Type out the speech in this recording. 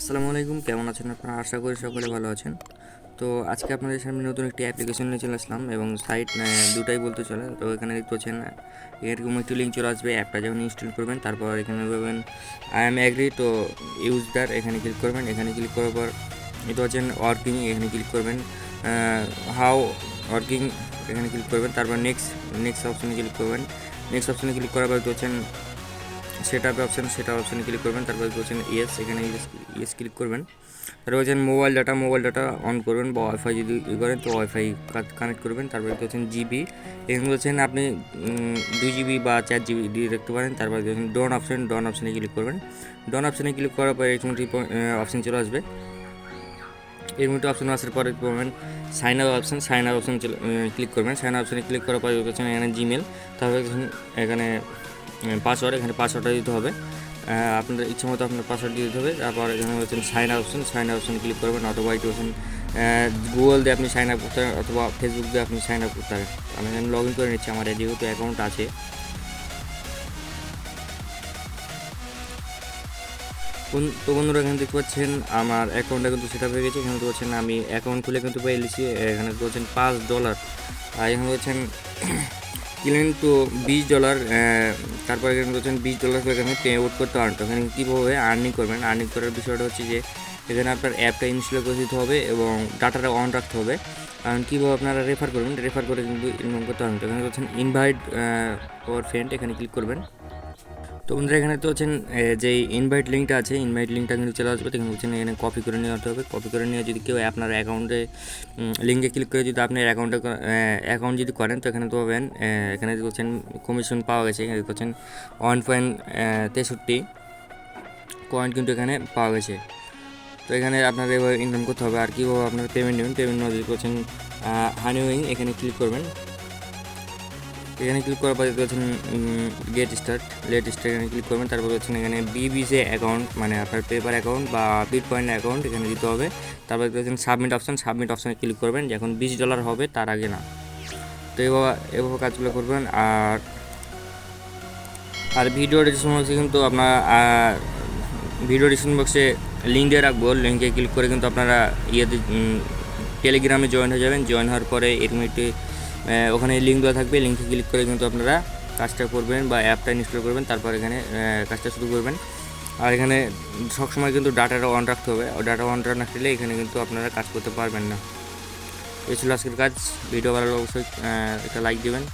আসসালামু আলাইকুম, কেমন আছেন আপনারা? আশা করি সকলে ভালো আছেন। তো আজকে আপনাদের সামনে নতুন একটি অ্যাপ্লিকেশন নিয়ে চলে আসলাম এবং সাইট দুটাই বলতে চলে। তো এখানে দেখতে পাচ্ছেন এরকম একটি লিঙ্ক চলে আসবে। অ্যাপটা যখন ইনস্টল করবেন তারপর এখানে পাবেন আই এম অ্যাগ্রি, তো ইউজ দ্যাট এখানে ক্লিক করবেন। এখানে ক্লিক করার পর এটা হচ্ছেন ওয়ার্কিং, এখানে ক্লিক করবেন। হাউ ওয়ার্কিং এখানে ক্লিক করবেন। তারপর নেক্সট অপশানে ক্লিক করবেন। নেক্সট অপশানে ক্লিক করার পর হচ্ছেন সেটআপ অপশানে ক্লিক করবেন। তারপর বলছেন ইয়েস, এখানে ইয়েস ক্লিক করবেন। তারপর বলছেন মোবাইল ডাটা অন করবেন বা ওয়াইফাই যদি করেন তো ওয়াইফাই কানেক্ট করবেন। তারপর বলছেন জিবি, এখানে বলছেন আপনি 2 GB বা 4 GB দিয়ে দেখতে পারেন। তারপর দেখছেন ডন অপশানে ক্লিক করবেন। ডন অপশানে ক্লিক করার পর এরকম অপশান চলে আসবে। এর মধ্যে অপশান আসার পরে পাবেন সাইন আপ অপশান ক্লিক করবেন। সাইন আপ অপশানে ক্লিক করার পরে হচ্ছেন এখানে জিমেল, তারপরে এখানে এখানে পাসওয়ার্ডটা দিতে হবে। আপনাদের ইচ্ছা মতো আপনার পাসওয়ার্ড দিয়ে দিতে হবে। তারপর এখানে হচ্ছেন সাইন আপ অপশানে ক্লিক করবেন। অথবা এটি হচ্ছেন গুগল দিয়ে আপনি সাইন আপ করতে পারেন অথবা ফেসবুক দিয়ে আপনি সাইন আপ করতে পারেন। আমি এখানে লগ ইন করে নিচ্ছি, আমার যেহেতু অ্যাকাউন্ট আছে। তো বন্ধুরা, এখানে দেখতে পাচ্ছেন আমার অ্যাকাউন্টটা কিন্তু সেট আপ হয়ে গেছে। এখানে দেখতে পাচ্ছেন আমি অ্যাকাউন্ট খুলে কিন্তু পেয়ে নিচ্ছি। এখানে দেখতে পাচ্ছেন $5, আর এখানে হচ্ছেন কিনেন তো $20। তারপর এখানে বলছেন $20 করে এখানে পে আউট করতে পারেন। তো এখানে কীভাবে আর্নিং করবেন, আর্নিং করার বিষয়টা হচ্ছে যে এখানে আপনার অ্যাপটা ইনস্টল করে দিতে হবে এবং ডাটাটা অন রাখতে হবে। কারণ কীভাবে আপনারা রেফার করবেন, রেফার করে কিন্তু ইনকাম করতে পারেন। তো এখানে বলছেন ইনভাইট ওর ফ্রেন্ড, এখানে ক্লিক করবেন। তো বন্ধুরা, এখানে তো হচ্ছেন যে ইনভাইট লিঙ্কটা আছে, ইনভাইট লিঙ্কটা কিন্তু চলে আসবে। এখানে হচ্ছেন এখানে কপি করে নিতে হবে। কপি করে নিয়ে যদি কেউ আপনার অ্যাকাউন্টে লিঙ্কে ক্লিক করে যদি আপনার অ্যাকাউন্ট যদি করেন তো এখানে তো পাবেন। এখানে হচ্ছেন কমিশন পাওয়া গেছে। এখানে হচ্ছেন 1.63 পয়েন্ট কিন্তু এখানে পাওয়া গেছে। তো এখানে আপনার এভাবে ইনকাম করতে হবে। আর কীভাবে আপনার পেমেন্ট নেবেন, পেমেন্ট যদি করছেন হানিউইং, এখানে ক্লিক করবেন। এখানে ক্লিক করার পর দেখতে পাচ্ছেন লেট স্টার্ট এখানে ক্লিক করবেন। তারপর হচ্ছেন এখানে বিবিসে অ্যাকাউন্ট, মানে আপনার পেপার অ্যাকাউন্ট বা বিটকয়েন অ্যাকাউন্ট এখানে দিতে হবে। তারপর দেখতে পাচ্ছেন সাবমিট অপশানে ক্লিক করবেন। যখন $20 হবে তার আগে না। তো এভাবে কাজগুলো করবেন। আর ভিডিও ডিসক্রিপশন বক্সে কিন্তু আপনার ভিডিও ডিসক্রিপশন বক্সে লিঙ্ক দিয়ে রাখবো। লিঙ্কে ক্লিক করে কিন্তু আপনারা টেলিগ্রামে জয়েন হয়ে যাবেন। জয়েন হওয়ার পরে এরকম একটি ওখানে লিঙ্ক দেওয়া থাকবে। লিঙ্কে ক্লিক করে কিন্তু আপনারা কাজটা করবেন বা অ্যাপটা ইনস্টল করবেন। তারপর এখানে কাজটা শুরু করবেন। আর এখানে সবসময় কিন্তু ডাটাটা অন রাখতে হবে। ডাটা অন না রাখলে এখানে কিন্তু আপনারা কাজ করতে পারবেন না। এই ছিল আজকের কাজ। ভিডিও ভালো লাগলে অবশ্যই একটা লাইক দেবেন।